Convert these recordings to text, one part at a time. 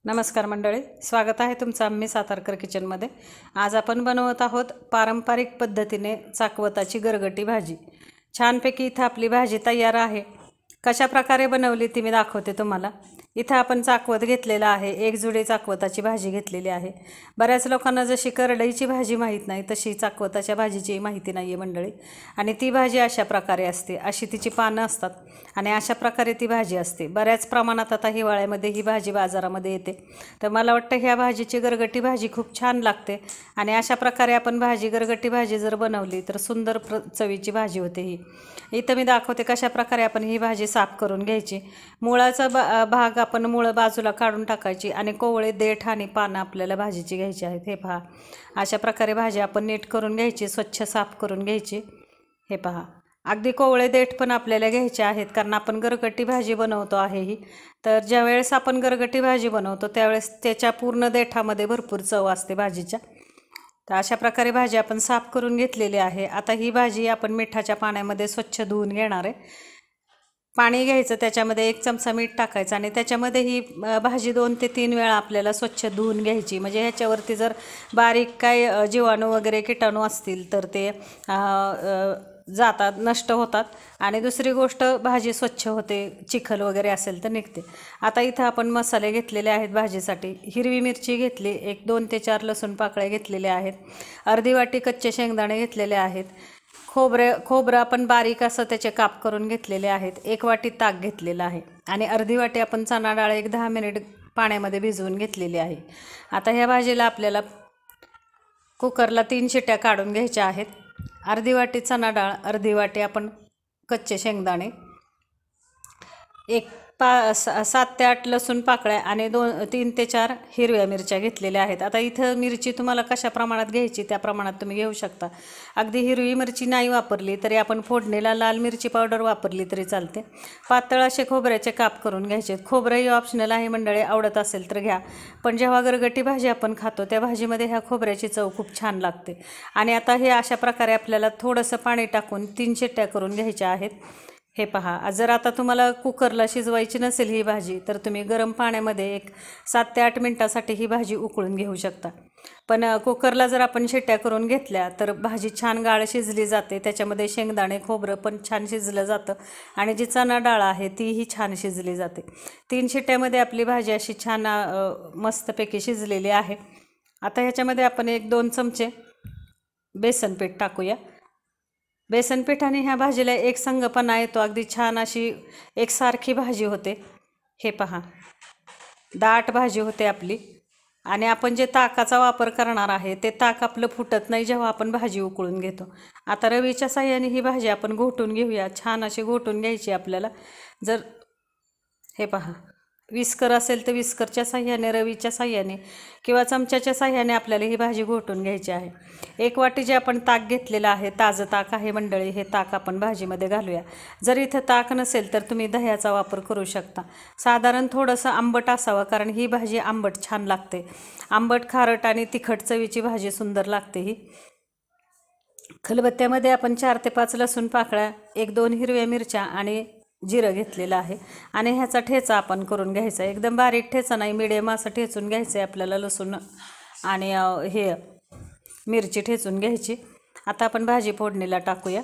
नमस्कार मंडळी, स्वागत आहे तुमचं आम्ही सातारकर किचनमध्ये। आज आपण बनवत आहोत पारंपरिक पद्धतीने चाकवताची गरगटी भाजी। छानपैकी इथं आपली भाजी तयार आहे। कशा प्रकारे बनवली ती मी दाखवते तुम्हाला। इथं आपण चाकवत घेतलेला आहे, एक जुडी चाकवताची भाजी घेतलेली आहे। बऱ्याच लोकांना जशी करडईची भाजी माहीत नाही तशी चाकवताच्या भाजीची माहिती नाही आहे मंडळी। आणि ती भाजी अशा प्रकारे असते, अशी तिची पानं असतात आणि अशा प्रकारे ती भाजी असते। बऱ्याच प्रमाणात आता हिवाळ्यामध्ये ही भाजी बाजारामध्ये येते, तर मला वाटतं ह्या भाजीची गरगटी भाजी खूप छान लागते। आणि अशा प्रकारे आपण गरगटी भाजी जर बनवली तर सुंदर चवीची भाजी होते ही। इथं मी दाखवते कशा प्रकारे आपण ही भाजी साफ करून घ्यायची। मुळाचा भाग आपण मुळं बाजूला काढून टाकायची आणि कोवळे देठ आणि पानं आपल्याला भाजीची घ्यायची आहेत। हे पहा, अशा प्रकारे भाजी आपण नीट करून घ्यायची, स्वच्छ साफ करून घ्यायची। हे पहा, अगदी कोवळे देठ पण आपल्याला घ्यायचे आहेत, कारण आपण गरगटी भाजी बनवतो आहे ही। तर ज्यावेळेस आपण गरगटी भाजी बनवतो त्यावेळेस त्याच्या पूर्ण देठामध्ये भरपूर चव असते भाजीच्या। तर अशा प्रकारे भाजी आपण साफ करून घेतलेली आहे। आता ही भाजी आपण मिठाच्या पाण्यामध्ये स्वच्छ धुवून घेणार आहे। पाणी घ्यायचं, त्याच्यामध्ये 1 चमचा मीठ टाकायचं आणि त्याच्यामध्ये ही भाजी 2 ते 3 वेळा आपल्याला स्वच्छ धुवून घ्यायची। म्हणजे ह्याच्यावरती जर बारीक काय जीवाणू वगैरे कीटाणू असतील तर ते जातात, नष्ट होतात। आणि दुसरी गोष्ट, भाजी स्वच्छ होते, चिखल वगैरे असेल तर निघते। आता इथं आपण मसाले घेतलेले आहेत भाजीसाठी। हिरवी मिरची घेतली, 2 ते 4 लसूण पाकळ्या घेतलेल्या आहेत, अर्धी वाटी कच्चे शेंगदाणे घेतलेले आहेत, खोबरं आपण बारीक असं त्याचे काप करून घेतलेले आहेत, 1 वाटी ताक घेतलेलं आहे आणि अर्धी वाटी आपण चणा डाळ 10 मिनिट पाण्यामध्ये भिजवून घेतलेली आहे। आता ह्या भाजीला आपल्याला कुकरला 3 शिट्ट्या काढून घ्यायच्या आहेत। अर्धी वाटी चणा डाळ, अर्धी वाटी आपण कच्चे शेंगदाणे, 7 ते 8 लसूण पाकळ्या आणि 3 ते 4 हिरव्या मिरच्या घेतलेल्या आहेत। आता इथं मिरची तुम्हाला कशा प्रमाणात घ्यायची त्या प्रमाणात तुम्ही घेऊ शकता। अगदी हिरवी मिरची नाही वापरली तरी आपण फोडणीला लाल मिरची पावडर वापरली तरी चालते। पातळ असे खोबऱ्याचे काप करून घ्यायचे। खोबरंही ऑप्शनल आहे मंडळी, आवडत असेल तर घ्या, पण जेव्हा गरगटी भाजी आपण खातो त्या भाजीमध्ये ह्या खोबऱ्याची चव खूप छान लागते। आणि आता हे अशा प्रकारे आपल्याला थोडंसं पाणी टाकून 3 शिट्ट्या करून घ्यायच्या आहेत। हे पहा, जर आता तुम्हाला कुकरला शिजवायची नसेल ही भाजी तर तुम्ही गरम पाण्यामध्ये 7 ते 8 मिनिटासाठी ही भाजी उकळून घेऊ शकता। पण कुकरला जर आपण शिट्ट्या करून घेतल्या तर भाजी छान गाळ शिजली जाते, त्याच्यामध्ये शेंगदाणे खोबरं पण छान शिजलं जातं आणि जी चणा डाळ आहे तीही छान शिजली जाते। 3 शिट्ट्यामध्ये आपली भाजी अशी छान मस्तपैकी शिजलेली आहे। आता ह्याच्यामध्ये आपण 1-2 चमचे बेसन पीठ टाकूया। बेसन पिठाने ह्या भाजीला एक संगपणा येतो, अगदी छान अशी एकसारखी भाजी होते। हे पहा, दाट भाजी होते आपली। आणि आपण जे ताकाचा वापर करणार आहे ते ताक आपलं फुटत नाही जेव्हा आपण भाजी उकळून घेतो। आता रवीच्या साह्याने ही भाजी आपण घोटून घेऊया, छान अशी घोटून घ्यायची आपल्याला। जर हे पहा, विस्कर असेल तर विस्करच्या साह्याने, रवीच्या साह्याने किंवा चमच्याच्या साह्याने आपल्याला ही भाजी घोटून घ्यायची आहे। 1 वाटी जे आपण ताक घेतलेलं आहे, ताजं ताक आहे मंडळी, हे ताक आपण भाजीमध्ये घालूया। जर इथं ताक नसेल तर तुम्ही दह्याचा वापर करू शकता। साधारण थोडंसं आंबट असावं, कारण ही भाजी आंबट छान लागते। आंबट, खारट आणि तिखट चवीची भाजी सुंदर लागते ही। खलबत्त्यामध्ये आपण 4 ते 5 लसूण पाकळ्या, 1-2 हिरव्या मिरच्या आणि जिरं घेतलेलं आहे आणि ह्याचा ठेचा आपण करून घ्यायचा। एकदम बारीक ठेचा नाही, मिडियम असं ठेचून घ्यायचं आहे आपल्याला। लसूण आणि हे मिरची ठेचून घ्यायची। आता आपण भाजी फोडणीला टाकूया।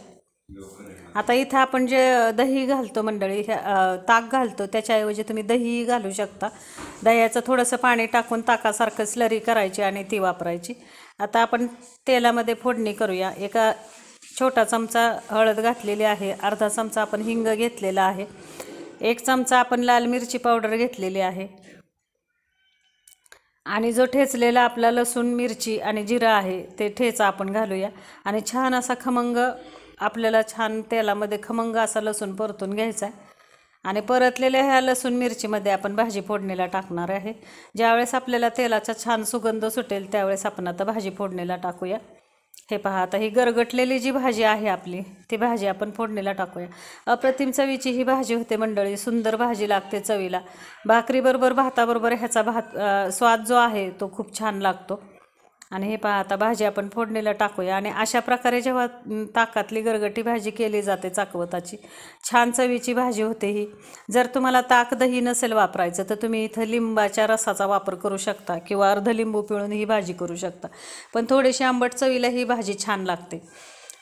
आता इथं आपण जे दही घालतो मंडळी, ताक घालतो, त्याच्याऐवजी तुम्ही दही घालू शकता। दह्याचं थोडंसं पाणी टाकून ताकासारखं स्लरी करायची आणि ती वापरायची। आता आपण तेलामध्ये फोडणी करूया। 1 छोटा चमचा हळद घातलेली आहे, अर्धा चमचा आपण हिंग घेतलेला आहे, 1 चमचा आपण लाल मिरची पावडर घेतलेली आहे आणि जो ठेचलेला आपला लसूण, मिरची आणि जिरं आहे ते ठेचा आपण घालूया आणि छान असा खमंग, आपल्याला छान तेलामध्ये खमंग असा लसूण परतून घ्यायचा आहे। आणि परतलेल्या ह्या लसूण मिरचीमध्ये आपण भाजी फोडणीला टाकणार आहे। ज्यावेळेस आपल्याला तेलाचा छान सुगंध सुटेल त्यावेळेस आपण आता भाजी फोडणीला टाकूया। हे पहा, आता ही गरगटलेली जी भाजी आहे आपली ती भाजी आपण फोडणीला टाकूया। अप्रतिम चवीची ही भाजी होते मंडळी, सुंदर भाजी लागते चवीला। भाकरीबरोबर, भाताबरोबर ह्याचा स्वाद जो आहे तो खूप छान लागतो। आणि हे पहा आता भाजी आपण फोडणीला टाकूया. आणि अशा प्रकारे जेव्हा ताकातली गरगटी भाजी केली जाते चाकवताची, छान चवीची भाजी होते ही. जर तुम्हाला ताक दही नसेल वापरायचं तर तुम्ही इथं लिंबाच्या रसाचा वापर करू शकता किंवा अर्ध लिंबू पिळून ही भाजी करू शकता. पण थोडीशी आंबट चवीला ही भाजी छान लागते.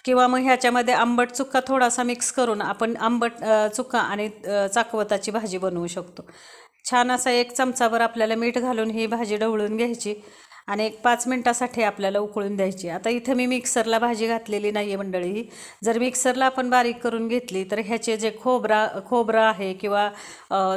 किंवा मग ह्याच्यामध्ये आंबट चुका थोडासा मिक्स करून आपण आंबट चुका आणि चाकवताची भाजी बनवू शकतो. छान असा 1 चमचाभर आपल्याला मीठ घालून ही भाजी ढवळून घ्यायची आणि 1-5 मिनटासाठी आपल्याला उकळून द्यायची. आता इथं मी मिक्सरला भाजी घातलेली नाही आहे मंडळी. ही जर मिक्सरला आपण बारीक करून घेतली तर ह्याचे जे खोबरं आहे किंवा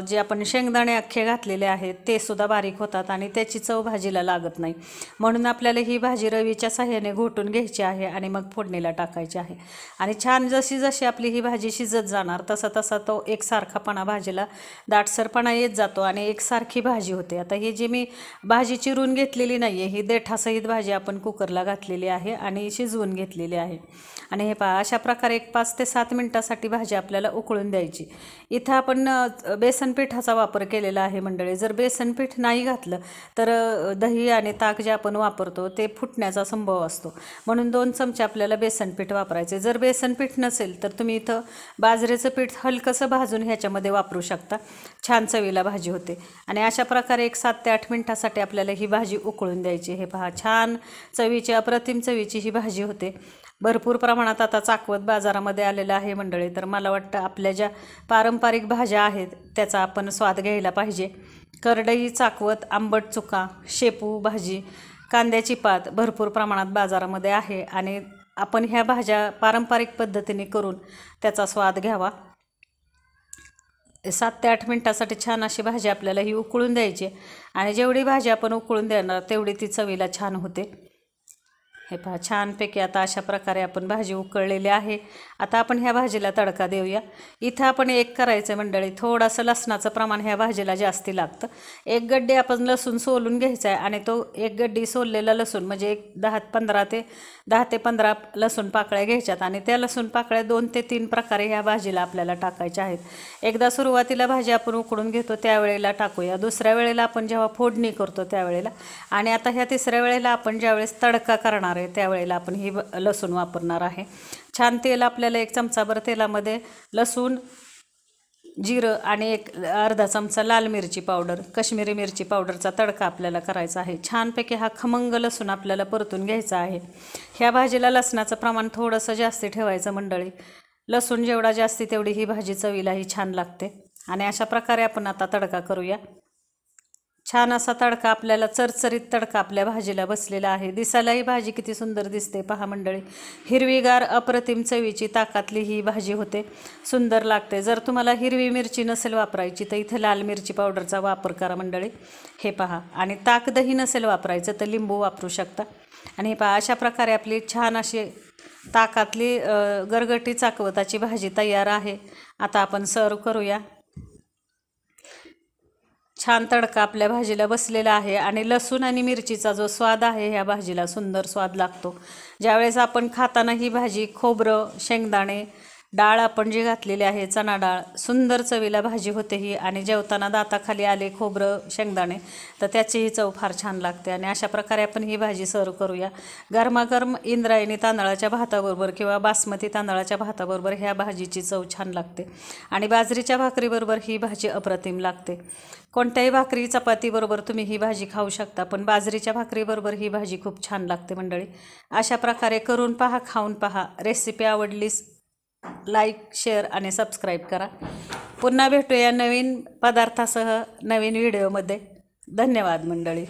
जे आपण शेंगदाणे अख्खे घातलेले आहेत ते सुद्धा बारीक होतात आणि त्याची चव भाजीला लागत नाही. म्हणून आपल्याला ही भाजी रवीच्या साह्याने घोटून घ्यायची आहे आणि मग फोडणीला टाकायची आहे. आणि छान जशी जशी आपली ही भाजी शिजत जाणार तसा तसा तो एकसारखापणा भाजीला दाटसरपणा येत जातो आणि एकसारखी भाजी होते. आता ही जी मी भाजी चिरून घेतलेली नाही, ही देठासहित भाजी आपण कुकरला घातलेली आहे आणि शिजवून घेतलेली आहे. आणि हे पहा अशा प्रकारे 5 ते 7 मिनटासाठी भाजी आपल्याला उकळून द्यायची. इथं आपण बेसन पिठाचा वापर केलेला आहे मंडळी. जर बेसन पीठ नाही घातलं तर दही आणि ताक जे आपण वापरतो ते फुटण्याचा संभव असतो. म्हणून 2 चमचे आपल्याला बेसन पीठ वापरायचे. जर बेसन पीठ नसेल तर तुम्ही इथं बाजरीचं पीठ हलकंसं भाजून ह्याच्यामध्ये वापरू शकता. छान चवीला भाजी होते. आणि अशा प्रकारे 7 ते 8 मिनटासाठी आपल्याला ही भाजी उकळून द्यायची. हे पहा छान चवीची अप्रतिम चवीची ही भाजी होते. भरपूर प्रमाणात आता चाकवत बाजारामध्ये आलेलं आहे मंडळी. तर मला वाटतं आपल्या ज्या पारंपरिक भाज्या आहेत त्याचा आपण स्वाद घ्यायला पाहिजे. करडई, चाकवत, आंबट चुका, शेपू भाजी, कांद्याची पात भरपूर प्रमाणात बाजारामध्ये आहे आणि आपण ह्या भाज्या पारंपरिक पद्धतीने करून त्याचा स्वाद घ्यावा. 7 ते 8 मिनटासाठी छान अशी भाजी आपल्याला ही उकळून द्यायची. आणि जेवढी भाजी आपण उकळून देणार तेवढी ती चवीला छान होते. हे पहा छानपैकी आता अशा प्रकारे आपण भाजी उकळलेली आहे. आता आपण ह्या भाजीला तडका देऊया. इथं आपण एक करायचं मंडळी, थोडंसं लसणाचं प्रमाण ह्या भाजीला जास्ती लागतं. 1 गड्डी आपण लसूण सोलून घ्यायचा आहे आणि तो 1 गड्डी सोललेला लसूण म्हणजे 10 ते 15 लसूण पाकळ्या घ्यायच्यात आणि त्या लसूण पाकळ्या 2 ते 3 प्रकारे ह्या भाजीला आपल्याला टाकायच्या आहेत. एकदा सुरुवातीला भाजी आपण उकळून घेतो त्यावेळेला टाकूया, दुसऱ्या वेळेला आपण जेव्हा फोडणी करतो त्यावेळेला, आणि आता ह्या तिसऱ्या वेळेला आपण ज्यावेळेस तडका करणार आहे त्यावेळेला आपण ही लसूण वापरणार आहे. छान तेल आपल्याला 1 चमचाभर तेलामध्ये लसूण, जिरं आणि अर्धा चमचा लाल मिरची पावडर, काश्मीरी मिरची पावडरचा तडका आपल्याला करायचा आहे. छानपैकी हा खमंग लसूण आपल्याला परतून घ्यायचा आहे. ह्या भाजीला लसणाचं प्रमाण थोडंसं जास्ती ठेवायचं मंडळी. लसूण जेवढा जास्ती तेवढी ही भाजी चवीलाही छान लागते. आणि अशा प्रकारे आपण आता तडका करूया. छान असा तडका आपल्याला चरचरीत तडका आपल्या भाजीला बसलेला आहे. दिसायलाही भाजी किती सुंदर दिसते पहा मंडळी. हिरवीगार अप्रतिम चवीची ताकातली ही भाजी होते, सुंदर लागते. जर तुम्हाला हिरवी मिरची नसेल वापरायची तर इथे लाल मिरची पावडरचा वापर करा मंडळी. हे पहा. आणि ताक दही नसेल वापरायचं तर लिंबू वापरू शकता. आणि हे पहा अशा प्रकारे आपली छान अशी ताकातली गरगटी चाकवताची भाजी तयार आहे. आता आपण सर्व करूया. छान तडका आपल्या भाजीला बसलेला आहे आणि लसूण आणि मिरचीचा जो स्वाद आहे ह्या भाजीला सुंदर स्वाद लागतो. ज्यावेळेस आपण खाताना ही भाजी खोबरं, शेंगदाणे, डाळ आपण जी घातलेली आहे चणा डाळ, सुंदर चवीला भाजी होते ही. आणि जेवताना दाताखाली आले खोबरं, शेंगदाणे तर त्याचीही चव फार छान लागते. आणि अशा प्रकारे आपण ही भाजी सर्व करूया. गरमागरम इंद्रायणी तांदळाच्या भाताबरोबर किंवा बासमती तांदळाच्या भाताबरोबर ह्या भाजीची चव छान लागते. आणि बाजरीच्या भाकरीबरोबर ही भाजी अप्रतिम लागते. कोणत्याही भाकरी चपातीबरोबर तुम्ही ही भाजी खाऊ शकता, पण बाजरीच्या भाकरीबरोबर ही भाजी खूप छान लागते मंडळी. अशा प्रकारे करून पहा, खाऊन पहा. रेसिपी आवडलीस लाईक, शेअर आणि सबस्क्राईब करा. पुन्हा भेटूया नवीन पदार्थासह नवीन व्हिडिओमध्ये. धन्यवाद मंडळी.